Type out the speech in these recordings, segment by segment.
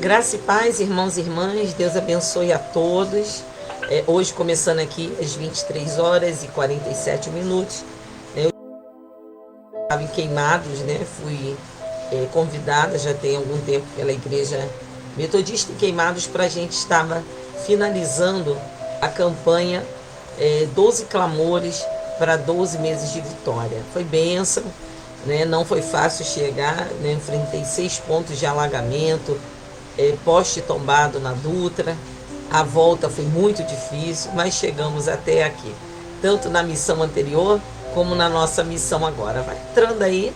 Graça e paz, irmãos e irmãs, Deus abençoe a todos. Hoje começando aqui às 23 horas e 47 minutos. Eu estava em Queimados, né? Fui convidada já tem algum tempo pela Igreja Metodista em Queimados para a gente estava finalizando a campanha 12 clamores para 12 meses de vitória. Foi bênção, né? Não foi fácil chegar, né? Enfrentei 6 pontos de alagamento, poste tombado na Dutra. A volta foi muito difícil, mas chegamos até aqui, tanto na missão anterior como na nossa missão agora. Vai entrando aí,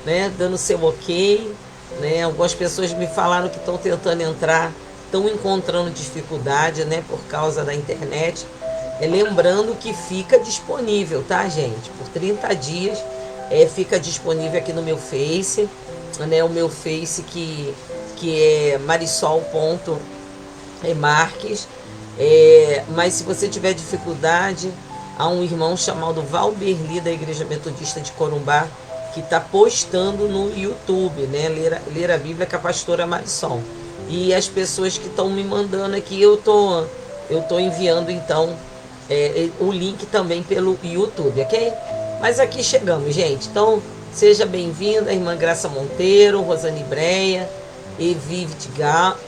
né, dando seu ok, né? Algumas pessoas me falaram que estão tentando entrar, estão encontrando dificuldade, né, por causa da internet. Lembrando que fica disponível, tá, gente? Por 30 dias fica disponível aqui no meu Face, né? O meu Face que é Marisol.Marques. Mas se você tiver dificuldade, há um irmão chamado Valberli da Igreja Metodista de Corumbá que está postando no YouTube, né? Ler a Bíblia com a pastora Marisol. E as pessoas que estão me mandando aqui, eu tô enviando então o link também pelo YouTube, ok? Mas aqui chegamos, gente. Então, seja bem-vinda, irmã Graça Monteiro, Rosane Breia, Evi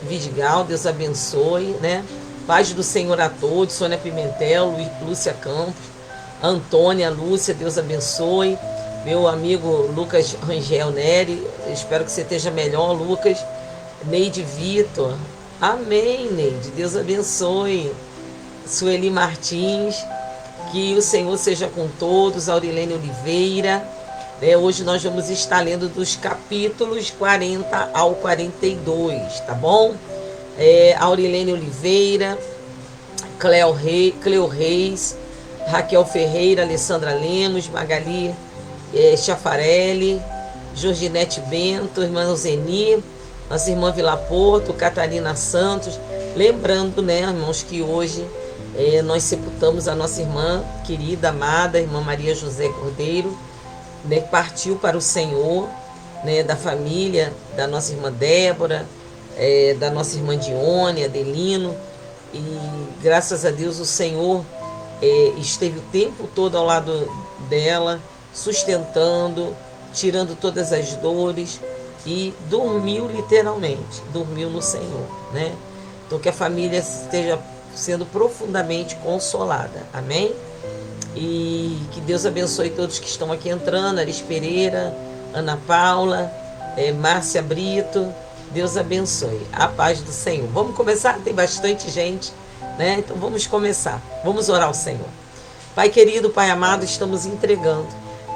Vidigal, Deus abençoe, né? Paz do Senhor a todos, Sônia Pimentel, Lúcia Campos, Antônia, Lúcia, Deus abençoe. Meu amigo Lucas Rangel Neri, espero que você esteja melhor, Lucas. Neide Vitor, amém, Neide, Deus abençoe. Sueli Martins, que o Senhor seja com todos. Aurilene Oliveira, hoje nós vamos estar lendo dos capítulos 40 ao 42, tá bom? Aurilene Oliveira, Cleo Reis, Raquel Ferreira, Alessandra Lemos, Magali Chafarelli, Jorginete Bento, irmã Zeni, nossa irmã Vila Porto, Catarina Santos. Lembrando, né, irmãos, que hoje nós sepultamos a nossa irmã querida, amada, irmã Maria José Cordeiro, né, que partiu para o Senhor, né, da família da nossa irmã Débora, da nossa irmã Dione, Adelino, e graças a Deus o Senhor esteve o tempo todo ao lado dela, sustentando, tirando todas as dores, e dormiu literalmente, dormiu no Senhor, né? Então que a família esteja sendo profundamente consolada, amém? E que Deus abençoe todos que estão aqui entrando, Aris Pereira, Ana Paula, Márcia Brito, Deus abençoe, a paz do Senhor. Vamos começar? Tem bastante gente, né? Então vamos começar, vamos orar ao Senhor. Pai querido, Pai amado, estamos entregando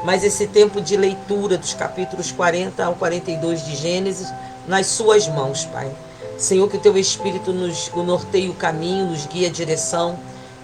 mais esse tempo de leitura dos capítulos 40 ao 42 de Gênesis nas suas mãos, Pai. Senhor, que o Teu Espírito nos norteie o caminho, nos guie a direção,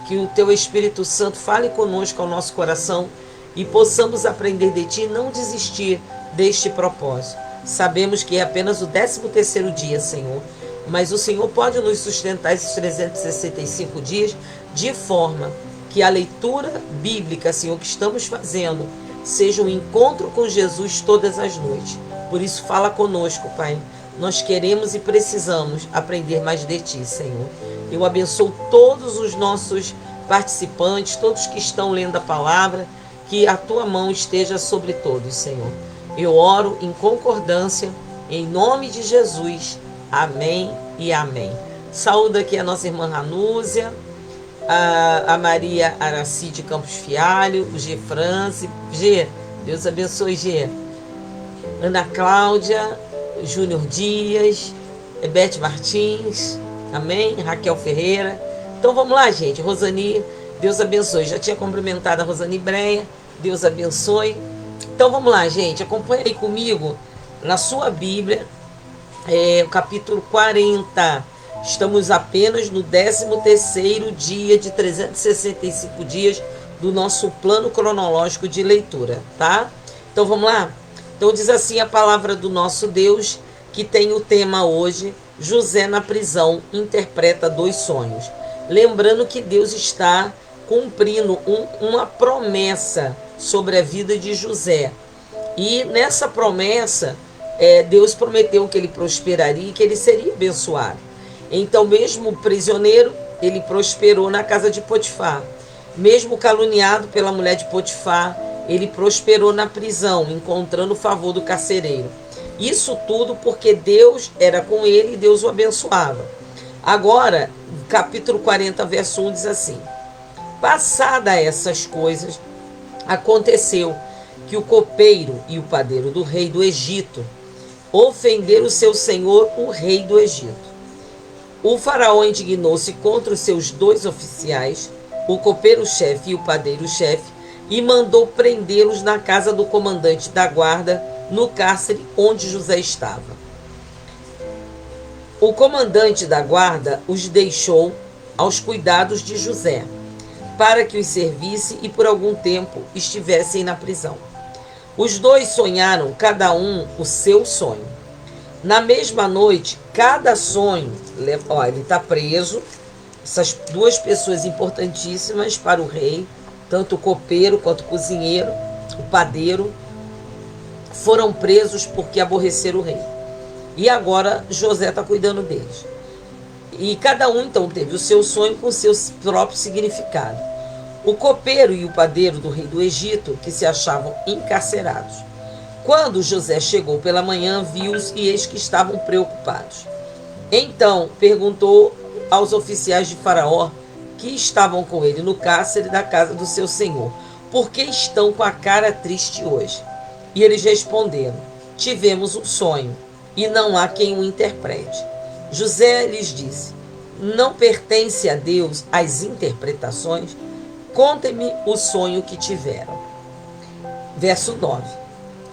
que o Teu Espírito Santo fale conosco ao nosso coração e possamos aprender de Ti e não desistir deste propósito. Sabemos que é apenas o 13º dia, Senhor, mas o Senhor pode nos sustentar esses 365 dias de forma que a leitura bíblica, Senhor, que estamos fazendo, seja um encontro com Jesus todas as noites. Por isso, fala conosco, Pai. Nós queremos e precisamos aprender mais de Ti, Senhor. Eu abençoo todos os nossos participantes, todos que estão lendo a palavra, que a Tua mão esteja sobre todos, Senhor. Eu oro em concordância, em nome de Jesus. Amém e amém. Saúdo aqui a nossa irmã Ranúzia, a Maria Araci de Campos Fialho, o G. France. G, Deus abençoe, G. Ana Cláudia, Júnior Dias, Bete Martins, amém? Raquel Ferreira. Então vamos lá, gente. Rosani, Deus abençoe. Já tinha cumprimentado a Rosani Breia, Deus abençoe. Então vamos lá, gente. Acompanhe aí comigo na sua Bíblia, o capítulo 40. Estamos apenas no 13º dia de 365 dias do nosso plano cronológico de leitura, tá? Então vamos lá? Então diz assim a palavra do nosso Deus, que tem o tema hoje: José na prisão interpreta 2 sonhos. Lembrando que Deus está cumprindo uma promessa sobre a vida de José. E nessa promessa, Deus prometeu que ele prosperaria e que ele seria abençoado. Então, mesmo prisioneiro, ele prosperou na casa de Potifar. Mesmo caluniado pela mulher de Potifar, ele prosperou na prisão, encontrando o favor do carcereiro. Isso tudo porque Deus era com ele e Deus o abençoava. Agora, capítulo 40, verso 1 diz assim: passada essas coisas, aconteceu que o copeiro e o padeiro do rei do Egito ofenderam o seu senhor, o rei do Egito. O faraó indignou-se contra os seus 2 oficiais, o copeiro-chefe e o padeiro-chefe, e mandou prendê-los na casa do comandante da guarda, no cárcere onde José estava. O comandante da guarda os deixou aos cuidados de José, para que os servisse e por algum tempo estivessem na prisão. Os 2 sonharam, cada um, o seu sonho. Na mesma noite, cada sonho... ele está preso. Essas 2 pessoas importantíssimas para o rei, tanto o copeiro quanto o cozinheiro, o padeiro, foram presos porque aborreceram o rei. E agora José está cuidando deles. E cada um, então, teve o seu sonho com o seu próprio significado. O copeiro e o padeiro do rei do Egito, que se achavam encarcerados. Quando José chegou pela manhã, viu-os e eis que estavam preocupados. Então perguntou aos oficiais de Faraó, que estavam com ele no cárcere da casa do seu senhor: por que estão com a cara triste hoje? E eles responderam: tivemos um sonho, e não há quem o interprete. José lhes disse: não pertence a Deus as interpretações? Contem-me o sonho que tiveram. Verso 9.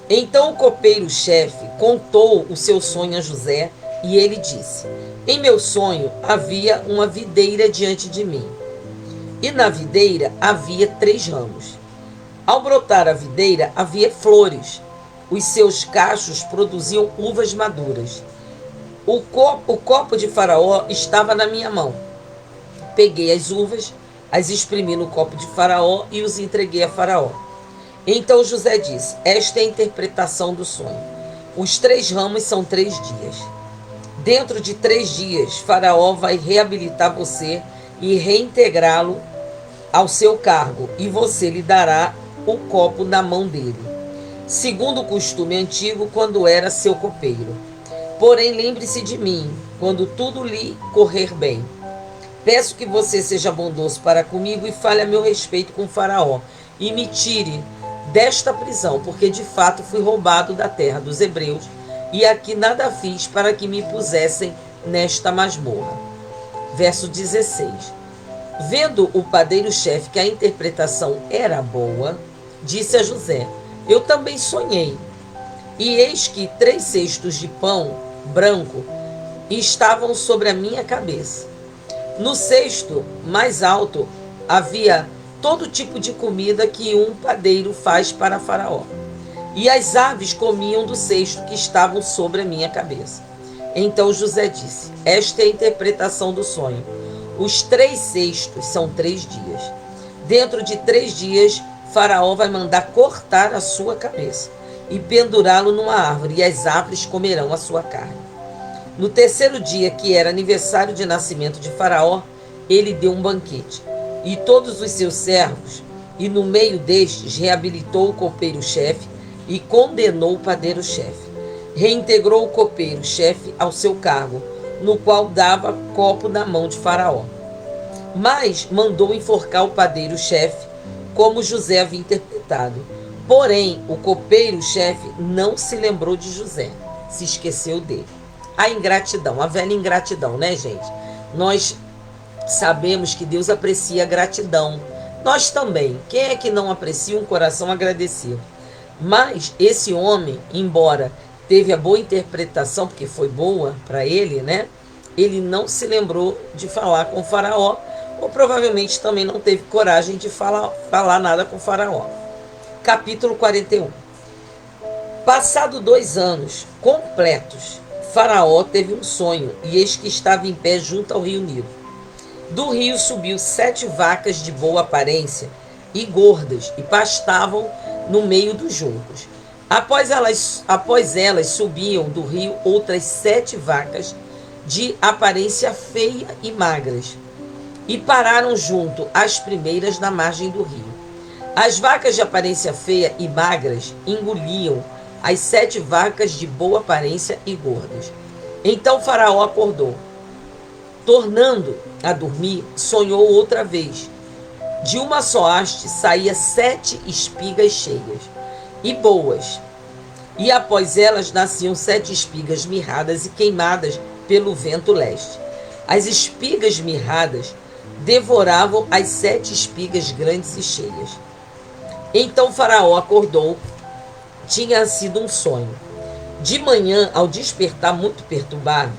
Então o copeiro-chefe contou o seu sonho a José, e ele disse: em meu sonho havia uma videira diante de mim, e na videira havia 3 ramos. Ao brotar a videira havia flores, os seus cachos produziam uvas maduras. O copo de Faraó estava na minha mão. Peguei as uvas, as exprimi no copo de Faraó e os entreguei a Faraó. Então José disse: esta é a interpretação do sonho. Os 3 ramos são 3 dias. Dentro de 3 dias, Faraó vai reabilitar você e reintegrá-lo ao seu cargo, e você lhe dará o copo na mão dele, segundo o costume antigo, quando era seu copeiro. Porém, lembre-se de mim, quando tudo lhe correr bem. Peço que você seja bondoso para comigo e fale a meu respeito com Faraó, e me tire desta prisão, porque de fato fui roubado da terra dos hebreus, e aqui nada fiz para que me pusessem nesta masmorra. Verso 16. Vendo o padeiro-chefe que a interpretação era boa, disse a José: eu também sonhei, e eis que 3 cestos de pão branco estavam sobre a minha cabeça. No cesto mais alto havia todo tipo de comida que um padeiro faz para Faraó, e as aves comiam do cesto que estavam sobre a minha cabeça. Então José disse: esta é a interpretação do sonho. Os 3 cestos são 3 dias. Dentro de 3 dias, Faraó vai mandar cortar a sua cabeça e pendurá-lo numa árvore, e as aves comerão a sua carne. No 3º dia, que era aniversário de nascimento de Faraó, ele deu um banquete, e todos os seus servos, e no meio destes reabilitou o copeiro-chefe e condenou o padeiro-chefe. Reintegrou o copeiro-chefe ao seu cargo, no qual dava copo na mão de Faraó. Mas mandou enforcar o padeiro-chefe, como José havia interpretado. Porém, o copeiro-chefe não se lembrou de José, se esqueceu dele. A ingratidão, a velha ingratidão, né, gente? Nós sabemos que Deus aprecia a gratidão. Nós também. Quem é que não aprecia um coração agradecido? Mas esse homem, embora teve a boa interpretação, porque foi boa para ele, né? Ele não se lembrou de falar com o Faraó, ou provavelmente também não teve coragem de falar nada com o Faraó. Capítulo 41. Passado 2 anos completos, Faraó teve um sonho, e eis que estava em pé junto ao rio Nilo. Do rio subiu 7 vacas de boa aparência e gordas, e pastavam no meio dos juncos. Após elas subiam do rio outras 7 vacas de aparência feia e magras, e pararam junto às primeiras na margem do rio. As vacas de aparência feia e magras engoliam as 7 vacas de boa aparência e gordas. Então Faraó acordou. Tornando a dormir, sonhou outra vez. De uma só haste saía 7 espigas cheias e boas, e após elas nasciam 7 espigas mirradas e queimadas pelo vento leste. As espigas mirradas devoravam as 7 espigas grandes e cheias. Então Faraó acordou. Tinha sido um sonho. De manhã, ao despertar muito perturbado,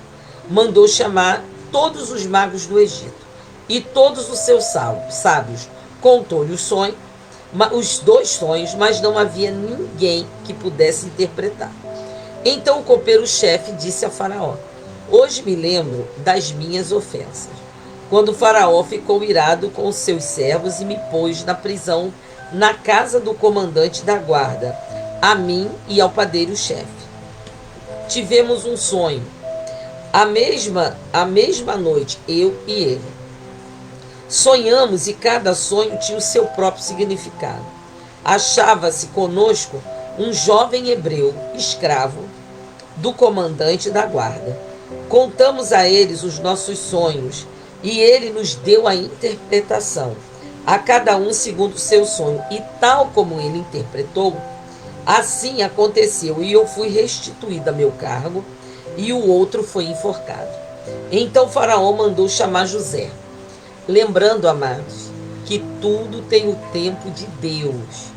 mandou chamar todos os magos do Egito e todos os seus sábios. Contou-lhe os 2 sonhos, mas não havia ninguém que pudesse interpretar. Então o copeiro-chefe disse a Faraó: hoje me lembro das minhas ofensas. Quando Faraó ficou irado com os seus servos e me pôs na prisão na casa do comandante da guarda, a mim e ao padeiro-chefe. Tivemos um sonho. A mesma noite, eu e ele. Sonhamos e cada sonho tinha o seu próprio significado. Achava-se conosco um jovem hebreu, escravo do comandante da guarda. Contamos a eles os nossos sonhos e ele nos deu a interpretação, a cada um segundo o seu sonho. E tal como ele interpretou, assim aconteceu, e eu fui restituído a meu cargo, e o outro foi enforcado. Então Faraó mandou chamar José, lembrando, amados, que tudo tem o tempo de Deus,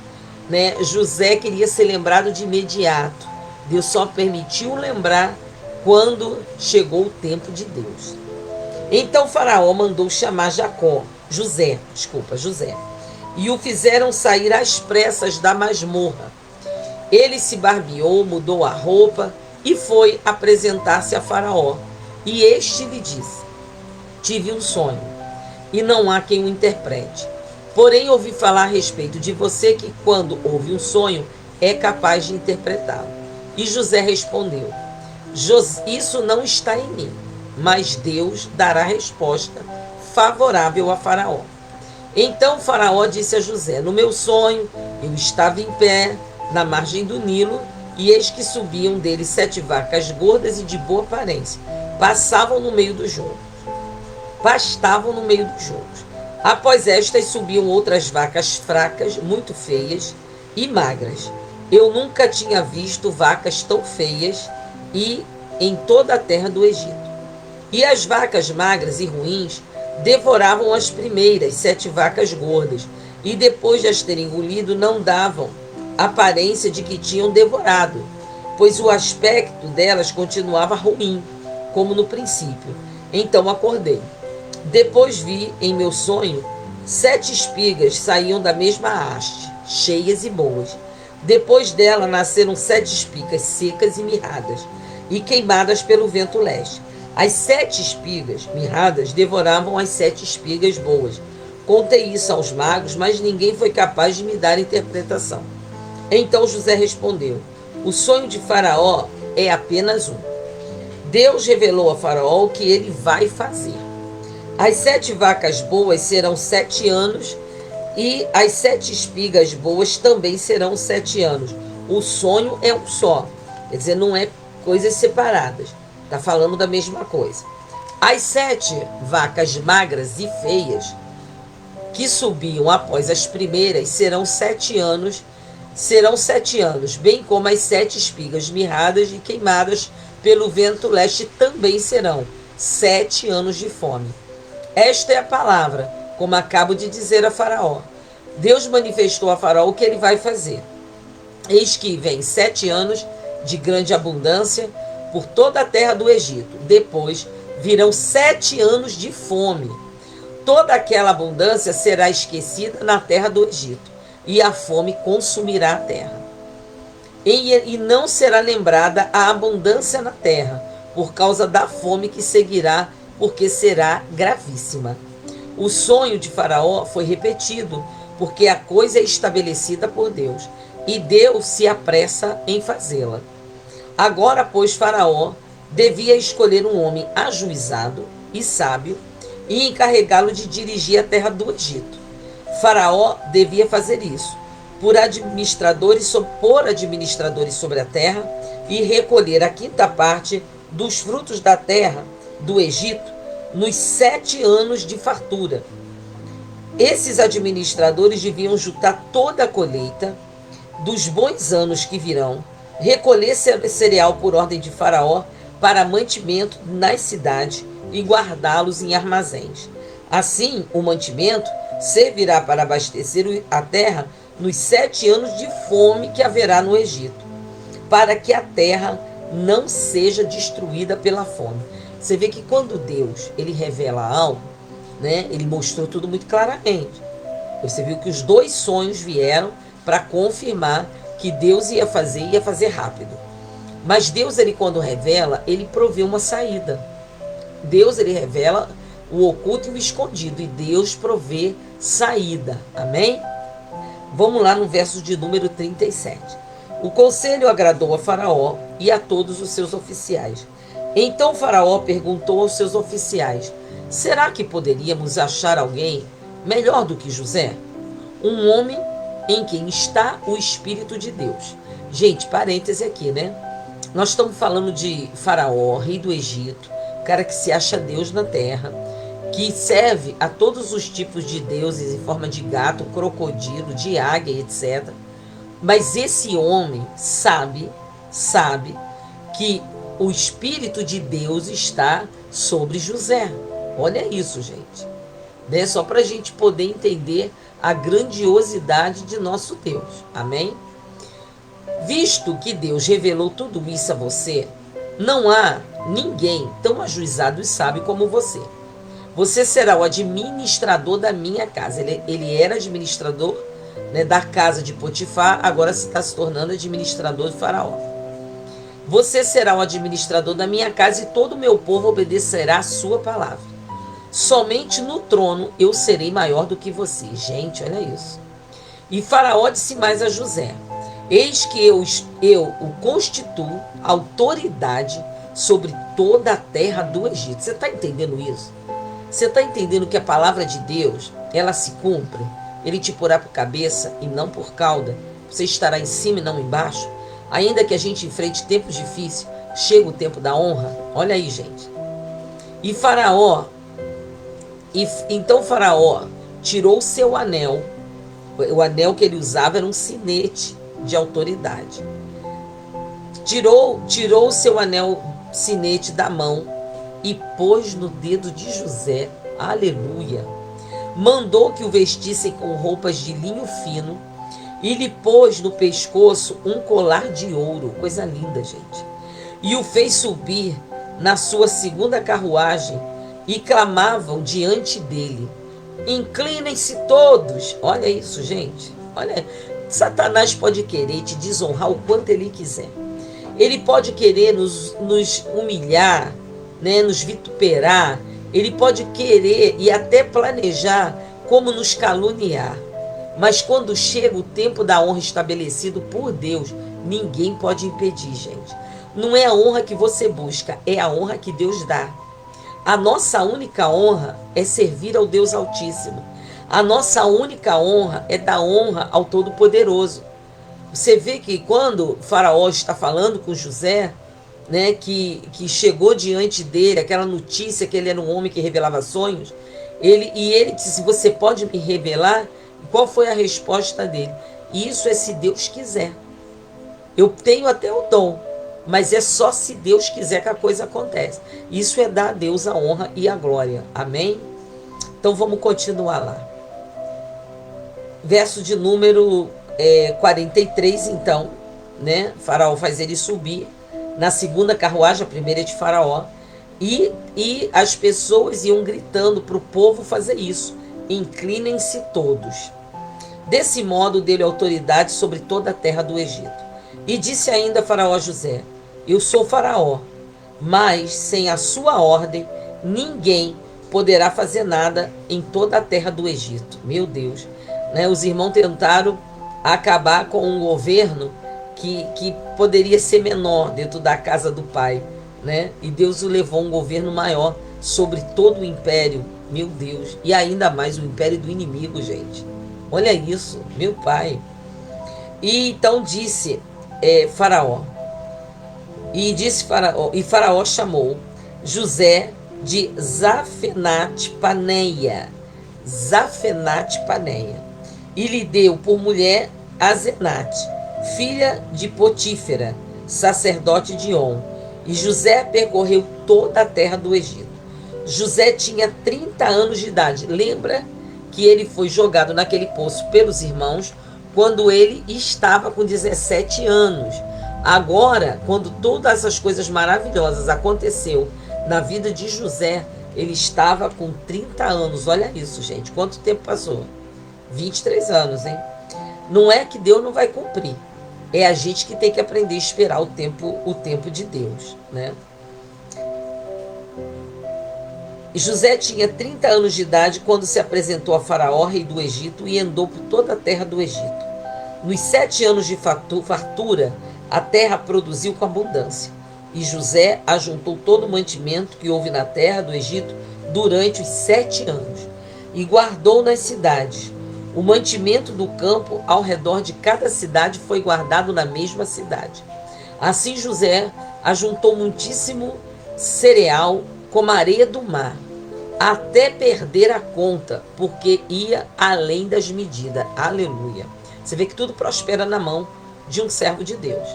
né? José queria ser lembrado de imediato. Deus só permitiu lembrar quando chegou o tempo de Deus. Então Faraó mandou chamar José, e o fizeram sair às pressas da masmorra. Ele se barbeou, mudou a roupa e foi apresentar-se a Faraó. E este lhe disse: tive um sonho, e não há quem o interprete. Porém, ouvi falar a respeito de você que, quando ouve um sonho, é capaz de interpretá-lo. E José respondeu: isso não está em mim, mas Deus dará resposta favorável a Faraó. Então Faraó disse a José: no meu sonho, eu estava em pé na margem do Nilo, e eis que subiam dele 7 vacas gordas e de boa aparência, pastavam no meio dos juncos. Após estas subiam outras vacas fracas, muito feias e magras. Eu nunca tinha visto vacas tão feias em toda a terra do Egito. E as vacas magras e ruins devoravam as primeiras 7 vacas gordas, e depois de as terem engolido, não davam aparência de que tinham devorado, pois o aspecto delas continuava ruim, como no princípio. Então acordei. Depois vi em meu sonho 7 espigas saíam da mesma haste, cheias e boas. Depois dela nasceram 7 espigas secas e mirradas, e queimadas pelo vento leste. As 7 espigas mirradas devoravam as 7 espigas boas. Contei isso aos magos, mas ninguém foi capaz de me dar interpretação. Então José respondeu: o sonho de Faraó é apenas um. Deus revelou a Faraó o que ele vai fazer. As 7 vacas boas serão 7 anos, e as 7 espigas boas também serão 7 anos. O sonho é um só, quer dizer, não é coisas separadas. Está falando da mesma coisa. As 7 vacas magras e feias que subiam após as primeiras serão 7 anos, bem como as 7 espigas mirradas e queimadas pelo vento leste também serão 7 anos de fome. Esta é a palavra, como acabo de dizer a Faraó. Deus manifestou a Faraó o que ele vai fazer. Eis que vem 7 anos de grande abundância por toda a terra do Egito. Depois virão 7 anos de fome. Toda aquela abundância será esquecida na terra do Egito, e a fome consumirá a terra. E não será lembrada a abundância na terra, por causa da fome que seguirá, porque será gravíssima. O sonho de Faraó foi repetido, porque a coisa é estabelecida por Deus. e Deus se apressa em fazê-la. Agora, pois, Faraó devia escolher um homem ajuizado e sábio e encarregá-lo de dirigir a terra do Egito. Faraó devia fazer isso, por administradores sobre a terra e recolher a quinta parte dos frutos da terra do Egito nos 7 anos de fartura. Esses administradores deviam juntar toda a colheita dos bons anos que virão, recolher cereal por ordem de Faraó para mantimento nas cidades e guardá-los em armazéns. Assim, o mantimento servirá para abastecer a terra nos 7 anos de fome que haverá no Egito, para que a terra não seja destruída pela fome. Você vê que quando Deus ele revela algo, né, ele mostrou tudo muito claramente. Você viu que os 2 sonhos vieram para confirmar que Deus ia fazer rápido. Mas Deus, ele quando revela, ele provê uma saída. Deus, ele revela o oculto e o escondido, e Deus provê saída. Amém? Vamos lá no verso de número 37. O conselho agradou a Faraó e a todos os seus oficiais. Então Faraó perguntou aos seus oficiais: será que poderíamos achar alguém melhor do que José? Um homem em quem está o Espírito de Deus. Gente, parêntese aqui, né? Nós estamos falando de Faraó, rei do Egito, cara que se acha Deus na terra, que serve a todos os tipos de deuses em forma de gato, crocodilo, de águia, etc. Mas esse homem sabe que o Espírito de Deus está sobre José. Olha isso, gente. Né? Só para a gente poder entender a grandiosidade de nosso Deus. Amém? Visto que Deus revelou tudo isso a você, não há ninguém tão ajuizado e sábio como você. Você será o administrador da minha casa. Ele era administrador, né, da casa de Potifar, agora está se tornando administrador de Faraó. Você será o administrador da minha casa e todo o meu povo obedecerá a sua palavra. Somente no trono eu serei maior do que você. Gente, olha isso. E Faraó disse mais a José: eis que eu o constituo autoridade sobre toda a terra do Egito. Você está entendendo isso? Você está entendendo que a palavra de Deus, ela se cumpre? Ele te porá por cabeça e não por cauda. Você estará em cima e não embaixo. Ainda que a gente enfrente tempos difíceis, chega o tempo da honra. Olha aí, gente. Então Faraó tirou seu anel. O anel que ele usava era um sinete de autoridade. Tirou seu anel sinete da mão e pôs no dedo de José. Aleluia. Mandou que o vestissem com roupas de linho fino e lhe pôs no pescoço um colar de ouro. Coisa linda, gente. E o fez subir na sua segunda carruagem e clamavam diante dele: inclinem-se todos. Olha isso, gente. Olha, Satanás pode querer te desonrar o quanto ele quiser. Ele pode querer nos humilhar, né, nos vituperar. Ele pode querer e até planejar como nos caluniar. Mas quando chega o tempo da honra estabelecido por Deus, ninguém pode impedir, gente. Não é a honra que você busca, é a honra que Deus dá. A nossa única honra é servir ao Deus Altíssimo. A nossa única honra é dar honra ao Todo-Poderoso. Você vê que quando Faraó está falando com José, né, que chegou diante dele aquela notícia que ele era um homem que revelava sonhos, ele disse: você pode me revelar? E qual foi a resposta dele? Isso é se Deus quiser. Eu tenho até o dom, mas é só se Deus quiser que a coisa acontece. Isso é dar a Deus a honra e a glória. Amém? Então vamos continuar lá. Verso de número 43, então, né? Faraó faz ele subir na segunda carruagem, a primeira é de Faraó, e as pessoas iam gritando para o povo fazer isso: inclinem-se todos. Desse modo deu-lhe autoridade sobre toda a terra do Egito. E disse ainda Faraó a José: eu sou Faraó, mas sem a sua ordem ninguém poderá fazer nada em toda a terra do Egito. Meu Deus, né? Os irmãos tentaram acabar com um governo que poderia ser menor dentro da casa do pai, né? E Deus o levou a um governo maior sobre todo o império, meu Deus, e ainda mais o império do inimigo, gente. Olha isso, meu pai. E então disse Faraó, e Faraó chamou José de Zafenate-Paneia, e lhe deu por mulher Azenate, filha de Potífera, sacerdote de On. E José percorreu toda a terra do Egito. José tinha 30 anos de idade. Lembra que ele foi jogado naquele poço pelos irmãos quando ele estava com 17 anos. Agora, quando todas essas coisas maravilhosas aconteceu na vida de José, ele estava com 30 anos. Olha isso, gente. Quanto tempo passou? 23 anos, hein? Não é que Deus não vai cumprir. É a gente que tem que aprender a esperar o tempo de Deus, né? José tinha 30 anos de idade quando se apresentou a Faraó, rei do Egito, e andou por toda a terra do Egito. Nos 7 anos de fartura, a terra produziu com abundância. E José ajuntou todo o mantimento que houve na terra do Egito durante os 7 anos, e guardou nas cidades. O mantimento do campo ao redor de cada cidade foi guardado na mesma cidade. Assim José ajuntou muitíssimo cereal como a areia do mar, até perder a conta, porque ia além das medidas. Aleluia. Você vê que tudo prospera na mão de um servo de Deus.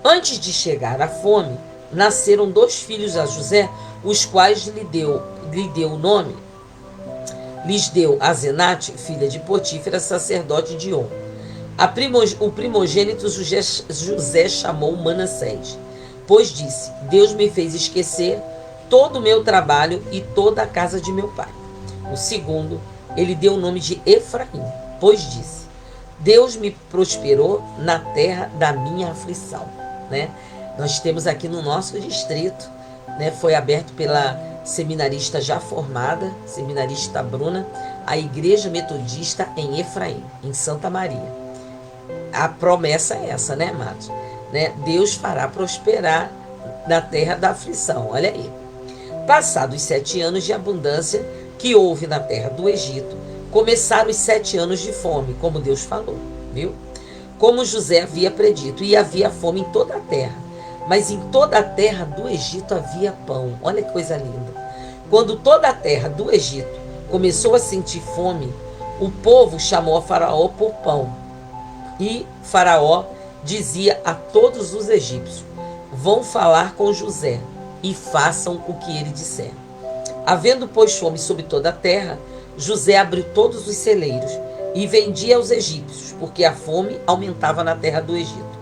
Antes de chegar a fome, nasceram 2 filhos a José, os quais lhes deu Azenate, filha de Potífera, sacerdote de On. O primogênito José chamou Manassés, pois disse: Deus me fez esquecer todo o meu trabalho e toda a casa de meu pai. O segundo, ele deu o nome de Efraim, pois disse: Deus me prosperou na terra da minha aflição, né? Nós temos aqui no nosso distrito, né, foi aberto pela seminarista já formada, seminarista Bruna, a Igreja Metodista em Efraim, em Santa Maria. A promessa é essa, né, amados? Né? Deus fará prosperar na terra da aflição, olha aí. Passados 7 anos de abundância que houve na terra do Egito, começaram os 7 anos de fome, como Deus falou, viu? Como José havia predito, e havia fome em toda a terra. Mas em toda a terra do Egito havia pão. Olha que coisa linda. Quando toda a terra do Egito começou a sentir fome, o povo chamou a Faraó por pão. E Faraó dizia a todos os egípcios: vão falar com José e façam o que ele disser. Havendo, pois, fome sobre toda a terra, José abriu todos os celeiros e vendia aos egípcios, porque a fome aumentava na terra do Egito.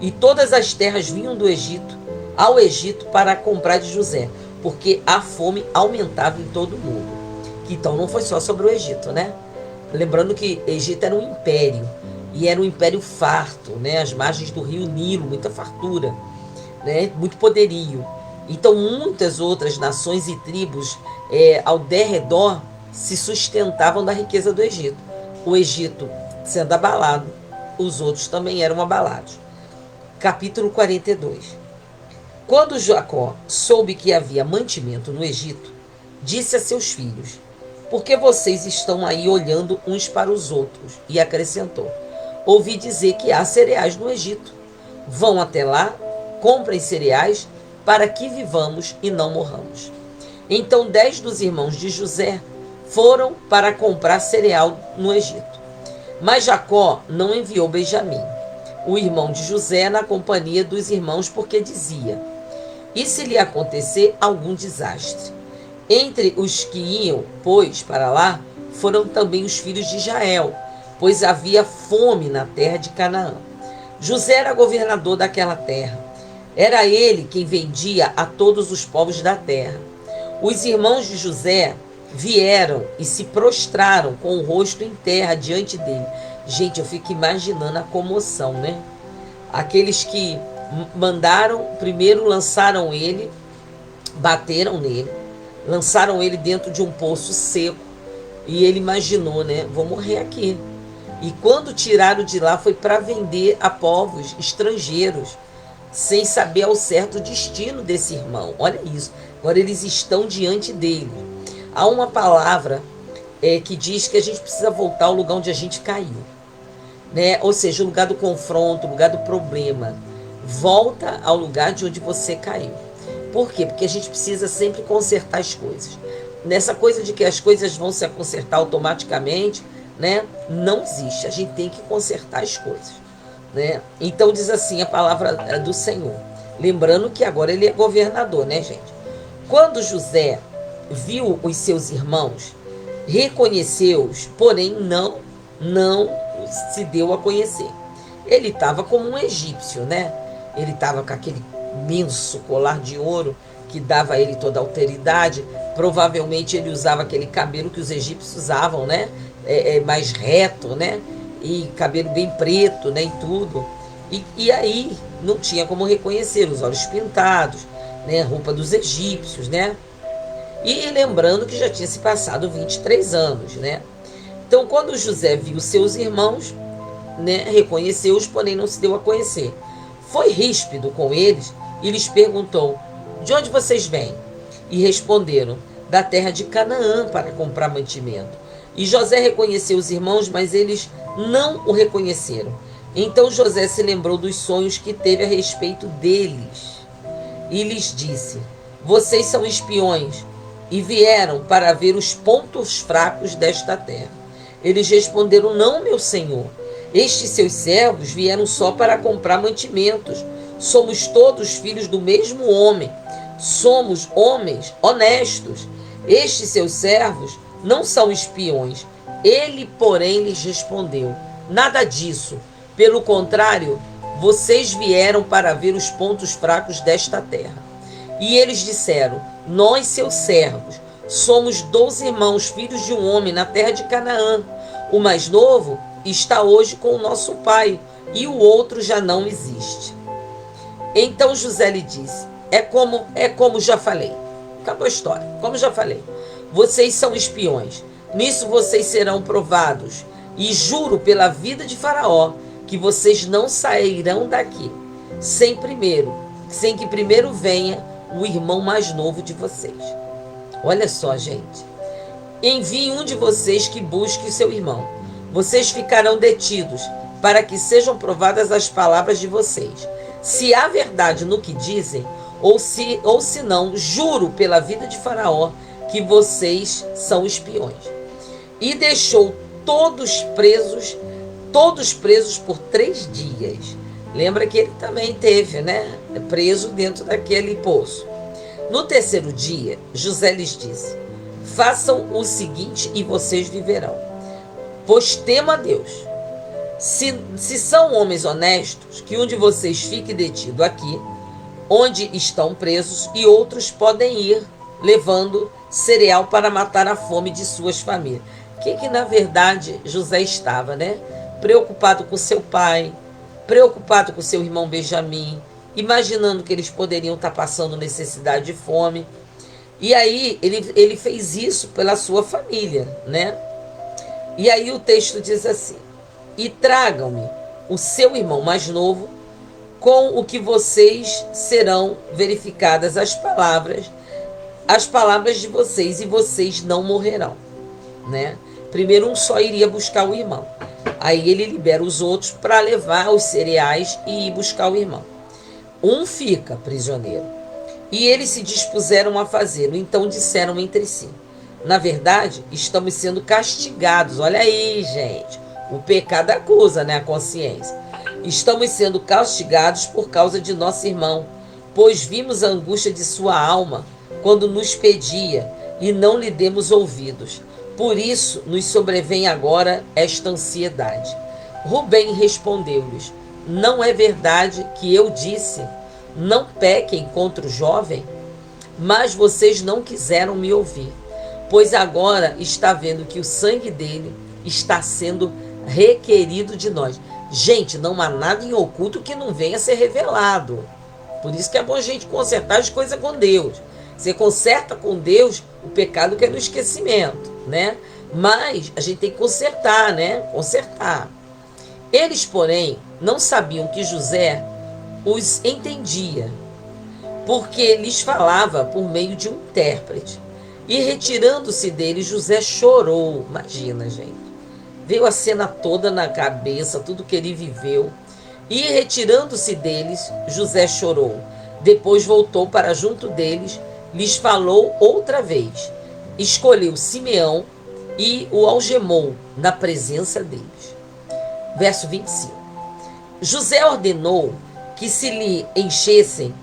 E todas as terras vinham do Egito ao Egito para comprar de José, porque a fome aumentava em todo o mundo. Então não foi só sobre o Egito, né? Lembrando que o Egito era um império, e era um império farto, né? As margens do rio Nilo, muita fartura, né? Muito poderio. Então muitas outras nações e tribos ao derredor se sustentavam da riqueza do Egito. O Egito sendo abalado, os outros também eram abalados. Capítulo 42. Quando Jacó soube que havia mantimento no Egito, disse a seus filhos: por que vocês estão aí olhando uns para os outros? E acrescentou: ouvi dizer que há cereais no Egito. Vão até lá, comprem cereais, para que vivamos e não morramos. Então 10 dos irmãos de José foram para comprar cereal no Egito. Mas Jacó não enviou Benjamim, o irmão de José, na companhia dos irmãos, porque dizia: e se lhe acontecer algum desastre? Entre os que iam, pois, para lá, foram também os filhos de Israel, pois havia fome na terra de Canaã. José era governador daquela terra. Era ele quem vendia a todos os povos da terra. Os irmãos de José vieram e se prostraram com o rosto em terra diante dele. Gente, eu fico imaginando a comoção, né? Aqueles que mandaram, primeiro lançaram ele, bateram nele, lançaram ele dentro de um poço seco. E ele imaginou, né? Vou morrer aqui. E quando tiraram de lá foi para vender a povos estrangeiros, sem saber ao certo o destino desse irmão. Olha isso. Agora eles estão diante dele. Há uma palavra que diz que a gente precisa voltar ao lugar onde a gente caiu, né? Ou seja, o lugar do confronto, o lugar do problema. Volta ao lugar de onde você caiu. Por quê? Porque a gente precisa sempre consertar as coisas. Nessa coisa de que as coisas vão se consertar automaticamente, né? Não existe. A gente tem que consertar as coisas, né? Então diz assim a palavra do Senhor. Lembrando que agora ele é governador, né, gente? Quando José viu os seus irmãos, reconheceu-os, porém não se deu a conhecer. Ele estava como um egípcio, né? Ele estava com aquele imenso colar de ouro que dava a ele toda a alteridade. Provavelmente ele usava aquele cabelo que os egípcios usavam, né? Mais reto, né? E cabelo bem preto, né? E tudo. E aí não tinha como reconhecer, os olhos pintados, né? Roupa dos egípcios, né? E lembrando que já tinha se passado 23 anos, né? Então, quando José viu seus irmãos, né, reconheceu-os, porém não se deu a conhecer. Foi ríspido com eles e lhes perguntou: de onde vocês vêm? E responderam: da terra de Canaã, para comprar mantimento. E José reconheceu os irmãos, mas eles não o reconheceram. Então José se lembrou dos sonhos que teve a respeito deles e lhes disse: vocês são espiões e vieram para ver os pontos fracos desta terra. Eles responderam: não, meu senhor. Estes seus servos vieram só para comprar mantimentos. Somos todos filhos do mesmo homem. Somos homens honestos. Estes seus servos não são espiões. Ele, porém, lhes respondeu: nada disso. Pelo contrário, vocês vieram para ver os pontos fracos desta terra. E eles disseram: nós, seus servos, somos 12 irmãos, filhos de um homem na terra de Canaã. O mais novo está hoje com o nosso pai, e o outro já não existe. Então José lhe disse: é como já falei. Acabou a história. Como já falei, vocês são espiões. Nisso vocês serão provados. E juro pela vida de Faraó que vocês não sairão daqui sem que primeiro venha o irmão mais novo de vocês. Olha só, gente. Envie um de vocês que busque o seu irmão. Vocês ficarão detidos para que sejam provadas as palavras de vocês. Se há verdade no que dizem, ou se não, juro pela vida de Faraó que vocês são espiões. E deixou todos presos por 3 dias. Lembra que ele também teve, né? Preso dentro daquele poço. No 3º dia, José lhes disse: façam o seguinte e vocês viverão. Pois temo a Deus. Se são homens honestos, que um de vocês fique detido aqui, onde estão presos, e outros podem ir levando cereal para matar a fome de suas famílias. Que na verdade José estava, né? Preocupado com seu pai, preocupado com seu irmão Benjamim, imaginando que eles poderiam estar passando necessidade de fome. E aí ele fez isso pela sua família, né? E aí o texto diz assim: e tragam-me o seu irmão mais novo, com o que vocês serão verificadas as palavras de vocês, e vocês não morrerão, né? Primeiro um só iria buscar o irmão. Aí ele libera os outros para levar os cereais e ir buscar o irmão. Um fica prisioneiro. E eles se dispuseram a fazê-lo. Então disseram entre si: na verdade, estamos sendo castigados. Olha aí, gente. O pecado acusa, né? A consciência. Estamos sendo castigados por causa de nosso irmão, pois vimos a angústia de sua alma quando nos pedia e não lhe demos ouvidos. Por isso nos sobrevém agora esta ansiedade. Rubem respondeu-lhes: não é verdade que eu disse: não pequem contra o jovem? Mas vocês não quiseram me ouvir, pois agora está vendo que o sangue dele está sendo requerido de nós. Gente, não há nada em oculto que não venha a ser revelado. Por isso que é bom a gente consertar as coisas com Deus. Você conserta com Deus o pecado que é no esquecimento, né? Mas a gente tem que consertar, né? Consertar. Eles, porém, não sabiam que José os entendia, porque lhes falava por meio de um intérprete. E retirando-se deles, José chorou. Imagina, gente. Veio a cena toda na cabeça, tudo que ele viveu. E retirando-se deles, José chorou. Depois voltou para junto deles, lhes falou outra vez. Escolheu Simeão e o algemou na presença deles. Verso 25. José ordenou que se lhe enchessem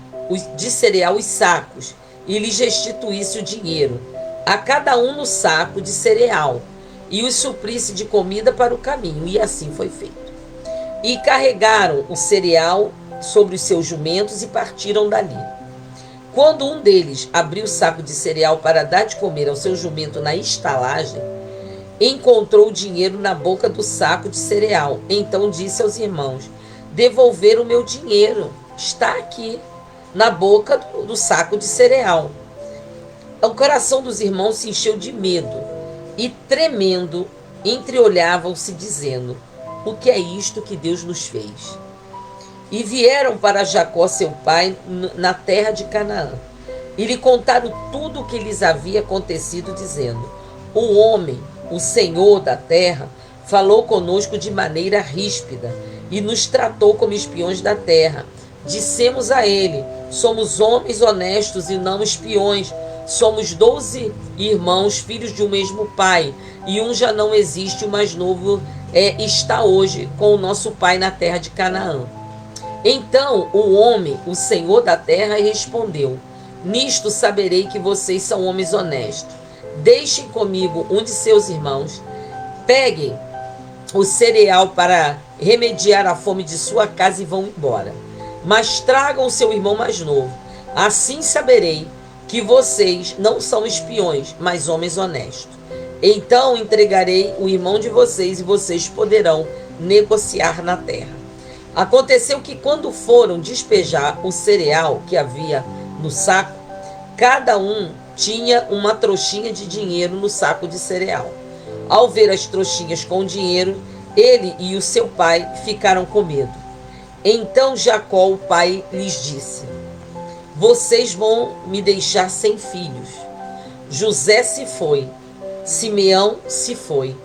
de cereal os sacos e lhes restituísse o dinheiro, a cada um no saco de cereal, e os suprisse de comida para o caminho. E assim foi feito. E carregaram o cereal sobre os seus jumentos e partiram dali. Quando um deles abriu o saco de cereal para dar de comer ao seu jumento na estalagem, encontrou o dinheiro na boca do saco de cereal. Então disse aos irmãos: devolveram o meu dinheiro. Está aqui, na boca do saco de cereal. O coração dos irmãos se encheu de medo e, tremendo, entreolhavam-se, dizendo: o que é isto que Deus nos fez? E vieram para Jacó, seu pai, na terra de Canaã, e lhe contaram tudo o que lhes havia acontecido, dizendo: o homem, o Senhor da terra, falou conosco de maneira ríspida e nos tratou como espiões da terra. Dissemos a ele: somos homens honestos e não espiões. Somos 12 irmãos, filhos de um mesmo pai, e um já não existe, o mais novo está hoje com o nosso pai na terra de Canaã. Então o homem, o Senhor da terra, respondeu: nisto saberei que vocês são homens honestos. Deixem comigo um de seus irmãos, peguem o cereal para remediar a fome de sua casa e vão embora. Mas tragam o seu irmão mais novo. Assim saberei que vocês não são espiões, mas homens honestos. Então entregarei o irmão de vocês e vocês poderão negociar na terra. Aconteceu que quando foram despejar o cereal que havia no saco, cada um tinha uma trouxinha de dinheiro no saco de cereal. Ao ver as trouxinhas com dinheiro, ele e o seu pai ficaram com medo. Então Jacó, o pai, lhes disse: vocês vão me deixar sem filhos. José se foi, Simeão se foi.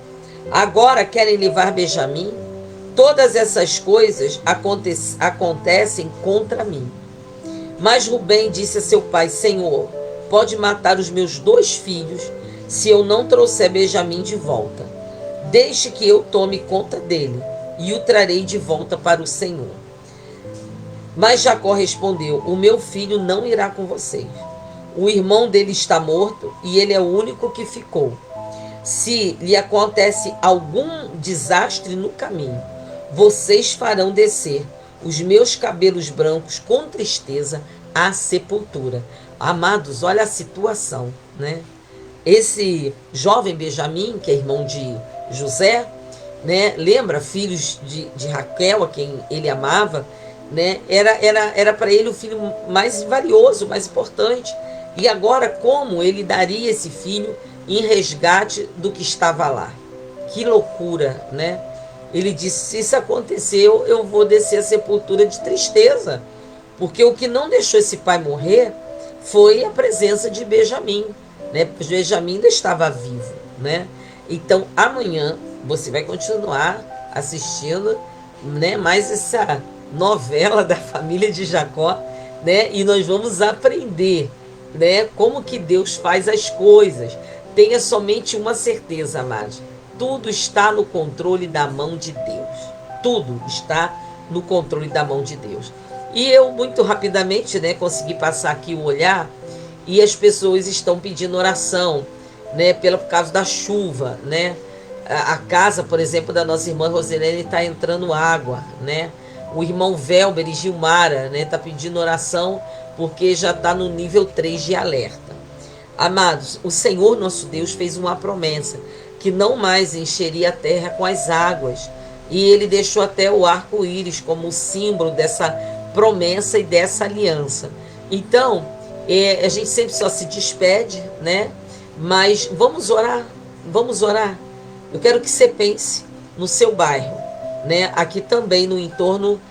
Agora querem levar Benjamim? Todas essas coisas acontecem contra mim. Mas Rubem disse a seu pai: Senhor, pode matar os meus 2 filhos se eu não trouxer Benjamim de volta. Deixe que eu tome conta dele e o trarei de volta para o Senhor. Mas Jacó respondeu: o meu filho não irá com vocês. O irmão dele está morto e ele é o único que ficou. Se lhe acontece algum desastre no caminho, vocês farão descer os meus cabelos brancos com tristeza à sepultura. Amados, olha a situação, né? Esse jovem Benjamim, que é irmão de José, né? Lembra, filhos de Raquel, a quem ele amava, né? Era para ele o filho mais valioso, mais importante. E agora, como ele daria esse filho em resgate do que estava lá? Que loucura, né? Ele disse: se isso aconteceu, eu vou descer a sepultura de tristeza, porque o que não deixou esse pai morrer foi a presença de Benjamim, né? Benjamim ainda estava vivo, né? Então amanhã você vai continuar assistindo, né, mais essa novela da família de Jacó, né? E nós vamos aprender, né, como que Deus faz as coisas. Tenha somente uma certeza, amados: tudo está no controle da mão de Deus. Tudo está no controle da mão de Deus. E eu, muito rapidamente, né, consegui passar aqui o olhar, e as pessoas estão pedindo oração, né, por causa da chuva, né? A casa, por exemplo, da nossa irmã Roselene está entrando água, né? O irmão Velber e Gilmara, né, está pedindo oração porque já está no nível 3 de alerta. Amados, o Senhor nosso Deus fez uma promessa que não mais encheria a terra com as águas. E ele deixou até o arco-íris como símbolo dessa promessa e dessa aliança. Então, a gente sempre só se despede, né? Mas vamos orar, vamos orar? Eu quero que você pense no seu bairro, né? Aqui também no entorno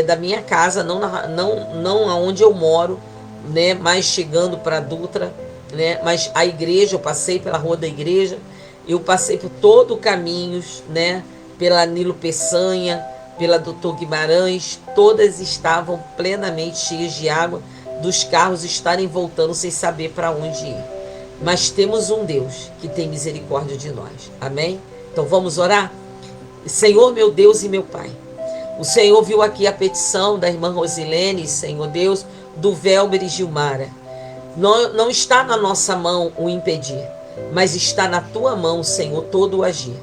da minha casa, não aonde eu moro, né? Mas chegando para Dutra, né? Mas a igreja, eu passei pela rua da igreja, eu passei por todo o caminho, né? Pela Nilo Peçanha, pela Doutor Guimarães, todas estavam plenamente cheias de água, dos carros estarem voltando sem saber para onde ir. Mas temos um Deus que tem misericórdia de nós. Amém? Então vamos orar? Senhor, meu Deus e meu Pai, o Senhor viu aqui a petição da irmã Rosilene, Senhor Deus, do Velber e Gilmara. Não está na nossa mão o impedir, mas está na tua mão, Senhor, todo o agir.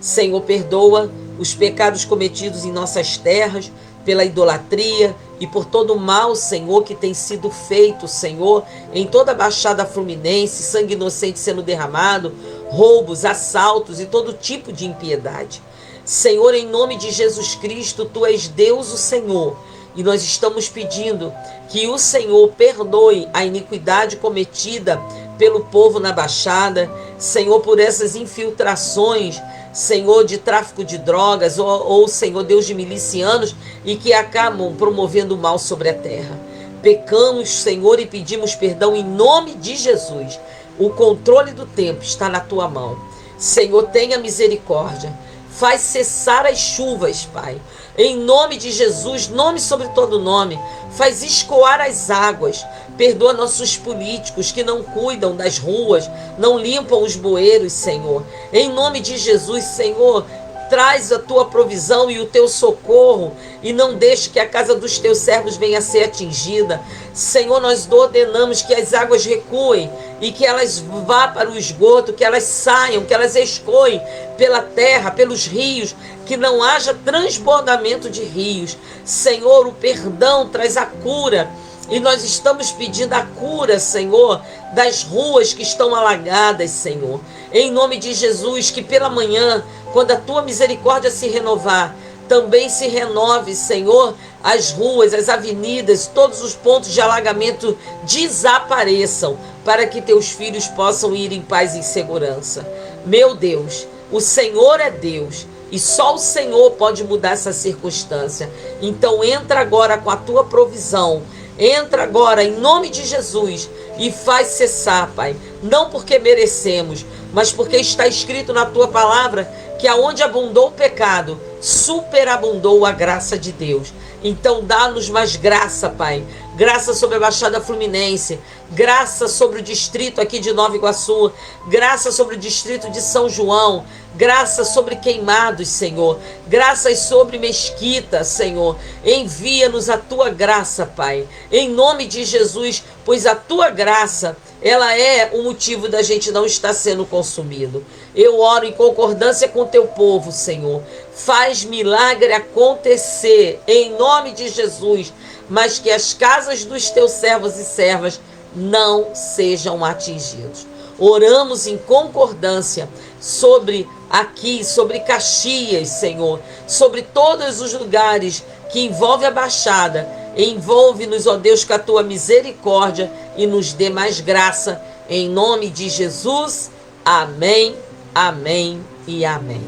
Senhor, perdoa os pecados cometidos em nossas terras, pela idolatria e por todo o mal, Senhor, que tem sido feito, Senhor, em toda a Baixada Fluminense, sangue inocente sendo derramado, roubos, assaltos e todo tipo de impiedade. Senhor, em nome de Jesus Cristo, Tu és Deus, o Senhor, e nós estamos pedindo que o Senhor perdoe a iniquidade cometida pelo povo na Baixada, Senhor, por essas infiltrações, Senhor, de tráfico de drogas, ou Senhor, Deus, de milicianos, e que acabam promovendo o mal sobre a terra. Pecamos, Senhor, e pedimos perdão em nome de Jesus. O controle do tempo está na tua mão. Senhor, tenha misericórdia. Faz cessar as chuvas, Pai. Em nome de Jesus, nome sobre todo nome. Faz escoar as águas. Perdoa nossos políticos que não cuidam das ruas, não limpam os bueiros, Senhor. Em nome de Jesus, Senhor, traz a tua provisão e o teu socorro e não deixe que a casa dos teus servos venha a ser atingida. Senhor, nós ordenamos que as águas recuem e que elas vá para o esgoto, que elas saiam, que elas escoem pela terra, pelos rios, que não haja transbordamento de rios. Senhor, o perdão traz a cura. E nós estamos pedindo a cura, Senhor, das ruas que estão alagadas, Senhor. Em nome de Jesus, que pela manhã, quando a tua misericórdia se renovar, também se renove, Senhor, as ruas, as avenidas, todos os pontos de alagamento desapareçam, para que teus filhos possam ir em paz e segurança. Meu Deus, o Senhor é Deus. E só o Senhor pode mudar essa circunstância. Então entra agora com a tua provisão. Entra agora em nome de Jesus e faz cessar, Pai. Não porque merecemos, mas porque está escrito na tua palavra que aonde abundou o pecado, superabundou a graça de Deus. Então dá-nos mais graça, Pai. Graça sobre a Baixada Fluminense, graça sobre o distrito aqui de Nova Iguaçu, graça sobre o distrito de São João, graça sobre Queimados, Senhor, graças sobre Mesquita, Senhor. Envia-nos a tua graça, Pai, em nome de Jesus, pois a tua graça, ela é o motivo da gente não estar sendo consumido. Eu oro em concordância com o teu povo, Senhor. Faz milagre acontecer em nome de Jesus, mas que as casas dos teus servos e servas não sejam atingidos. Oramos em concordância sobre aqui, sobre Caxias, Senhor, sobre todos os lugares que envolve a Baixada. Envolve-nos, ó Deus, com a tua misericórdia e nos dê mais graça. Em nome de Jesus, amém, amém e amém.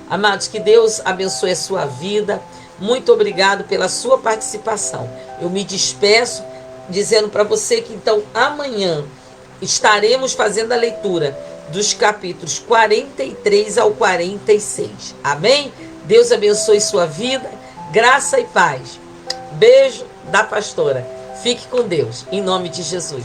Amados, que Deus abençoe a sua vida. Muito obrigado pela sua participação. Eu me despeço dizendo para você que então amanhã estaremos fazendo a leitura dos capítulos 43 ao 46. Amém? Deus abençoe sua vida, graça e paz. Beijo da pastora. Fique com Deus, em nome de Jesus.